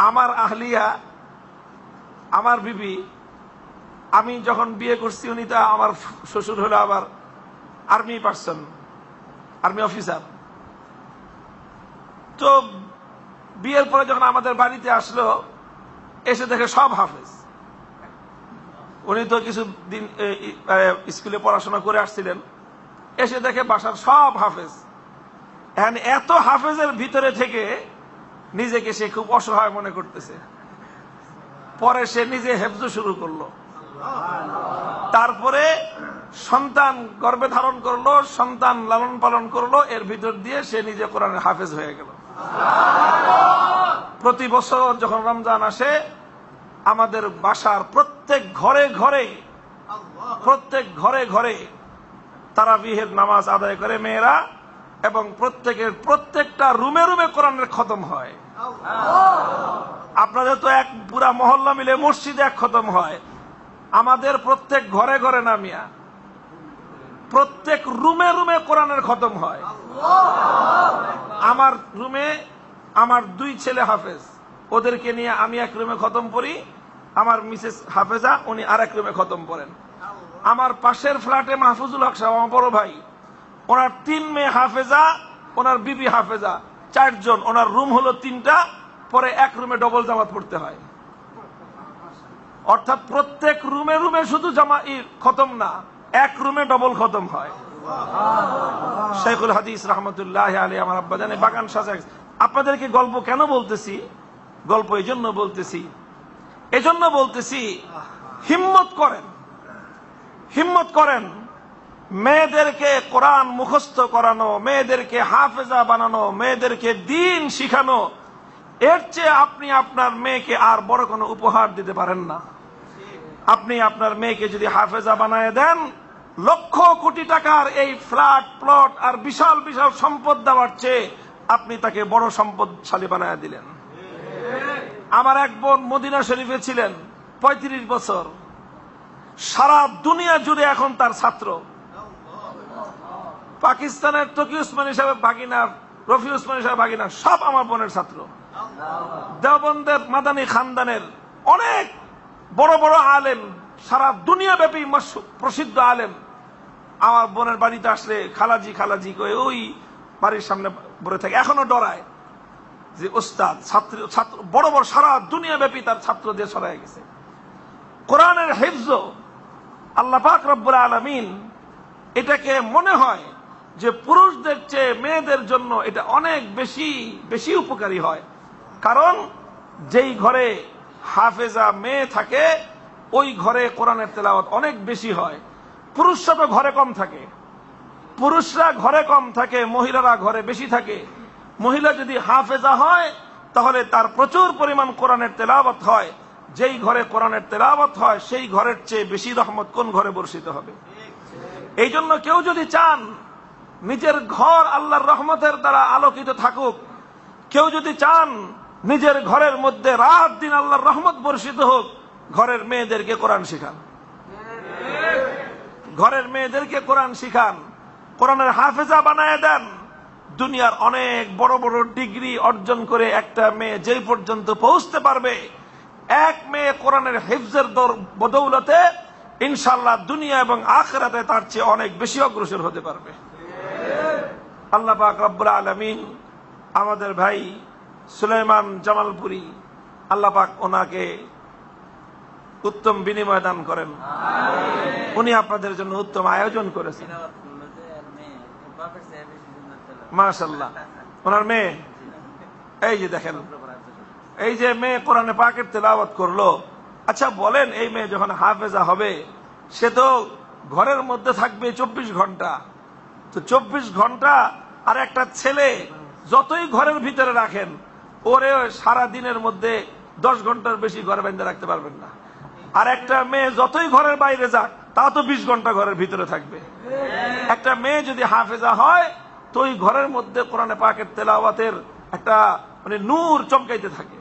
আমার আহলিয়া, আমার বিবি, আমি যখন বিয়ে করছি উনি তো আমার শ্বশুর হলো আবার আর্মি পার্সন, আর্মি অফিসার। তো বিয়ের পরে যখন আমাদের বাড়িতে আসলো, এসে দেখে সব হাফেজ। উনি তো কিছুদিন স্কুলে পড়াশোনা করে আসছিলেন, এসে দেখে বাসার সব হাফেজ। এত হাফেজের ভিতরে থেকে নিজেকে সে খুব অসহায় মনে করতেছে। পরে সে নিজে হেফজ শুরু করলো, তারপরে সন্তান গর্ভে ধারণ করলো, সন্তান লালন পালন করলো, এর ভিতর দিয়ে সে নিজে কোরআনের হাফেজ হয়ে গেল। প্রতি বছর যখন রমজান আসে, আমাদের বাসার প্রত্যেক ঘরে ঘরে তারাবিহের নামাজ আদায় করে মেয়েরা, এবং প্রত্যেকটা রুমে রুমে কোরআনের খতম হয়। আপনাদের তো এক পুরা মহল্লা মিলে মসজিদে এক খতম হয়, আমাদের প্রত্যেক ঘরে ঘরে না মিয়া, প্রত্যেক রুমে রুমে কোরআনের খতম হয়। আমার রুমে আমার 2 ছেলে হাফেজ, ওদেরকে নিয়ে আমি এক রুমে খতম পড়ি, আমার মিসেস হাফেজা, উনি আর এক রুমে খতম পড়েন। আমার পাশের ফ্ল্যাটে মাহফুজুল হক সাহেব, আমার বড় ভাই, ওনার 3 মেয়ে হাফেজা, ওনার বিবি হাফেজা, 4 জন। ওনার রুম হলো 3টা, পরে এক রুমে ডবল জামাত পড়তে হয়। অর্থাৎ প্রত্যেক রুমে রুমে শুধু খতম না, এক রুমে ডবল খতম হয়। শেখুল হাদিস রহমতুল্লাহ আলাইহি আমার আব্বা জানে বাগান সাজায়। আপনাদেরকে গল্প কেন বলতেছি? গল্প এজন্য বলতেছি, হিম্মত করেন মেয়েদেরকে কোরআন মুখস্থ করানো, মেয়েদেরকে হাফেজা বানানো, মেয়েদেরকে দ্বীন শিখানো, এর চেয়ে আপনি আপনার মেয়েকে আর বড় কোনো উপহার দিতে পারেন না। আপনি আপনার মেয়েকে যদি হাফেজা বানায় দেন, লক্ষ কোটি টাকার এই ফ্ল্যাট প্লট আর বিশাল বিশাল সম্পদ দেওয়ার চেয়ে আপনি তাকে বড় সম্পদশালী বানায় দিলেন। আমার এক বোন মদিনা শরীফে ছিলেন 35 বছর, সারা দুনিয়া জুড়ে এখন তার ছাত্র। পাকিস্তানের তকি উসমানী সাহেব ভাগিনা, রফি উসমানী সাহেব ভাগিনা, সব আমার বোনের ছাত্র। দেওবন্দের মাদানী খানদানের অনেক বড় বড় আলেম, সারা দুনিয়া ব্যাপী প্রসিদ্ধ আলেম আমার বোনের বাড়িতে আসলে খালাজি খালাজি কয়ে ওই বাড়ির সামনে বসে থাকে। এখনো ডরায় যে ওস্তাদ, ছাত্র বড় বড় সারা দুনিয়া ব্যাপী তার ছাত্রদের ছড়ায় গেছে। কোরআনের হিফজ আল্লাহ পাক রব্বুল আলামিন এটাকে মনে হয় যে পুরুষদের চেয়ে মেয়েদের জন্য এটা অনেক বেশি উপকারী হয়। কারণ যেই ঘরে হাফেজা মেয়ে থাকে, ওই ঘরে কোরআনের তেলাওয়াত অনেক বেশি হয়। পুরুষরা তো ঘরে কম থাকে, মহিলারা ঘরে বেশি থাকে। মহিলা যদি হাফেজা হয়, তাহলে তার প্রচুর পরিমাণ কোরআনের তেলাওয়াত হয়। যেই ঘরে কোরআনের তেলাওয়াত হয়, সেই ঘরের চেয়ে বেশি রহমত কোন ঘরে বর্ষিত হবে? এই জন্য কেউ যদি চান নিজের ঘর আল্লাহর রহমতের দ্বারা আলোকিত থাকুক, কেউ যদি চান নিজের ঘরের মধ্যে রাত দিন আল্লাহর রহমত বর্ষিত হোক, ঘরের মেয়েদেরকে কোরআন শিখান, কোরআনের হাফেজা বানায় দেন। দুনিয়ার অনেক বড় বড় ডিগ্রি অর্জন করে একটা মেয়ে যেই পর্যন্ত পৌঁছতে পারবে, এক মেয়ে কোরআনের হিফজের বদৌলতে ইনশাআল্লাহ দুনিয়া এবং আখিরাতে তার চেয়ে অনেক বেশি অগ্রসর হতে পারবে। আল্লাহ পাক রব্বুল আলামিন আমাদের ভাই সুলাইমান জামালপুরি, আল্লাহ পাক ওনাকে উত্তম বিনিময় দান করেন। উনি আপনাদের জন্য উত্তম আয়োজন করেছেন। মাশাআল্লাহ। ওনার মেয়ে, এই যে দেখেন, এই যে মেয়ে কোরআনে পাকের তেলাওয়াত করলো। আচ্ছা বলেন, এই মেয়ে যখন হাফেজা হবে, সে তো ঘরের মধ্যে থাকবে 24 ঘন্টা। তো 24 ঘন্টা, আর একটা ছেলে যতই ঘরের ভিতরে রাখেন, ওরে সারা দিনের মধ্যে 10 ঘন্টার বেশি ঘরে বেঁধে রাখতে পারবেন না। আর একটা মেয়ে যতই ঘরের বাইরে যাক, তা তো 20 ঘন্টা ঘরের ভিতরে থাকবে। একটা মেয়ে যদি হাফেজা হয়, তো ওই ঘরের মধ্যে কোরআনে পাকের তেলাওয়াতের একটা নূর চমকাইতে থাকে।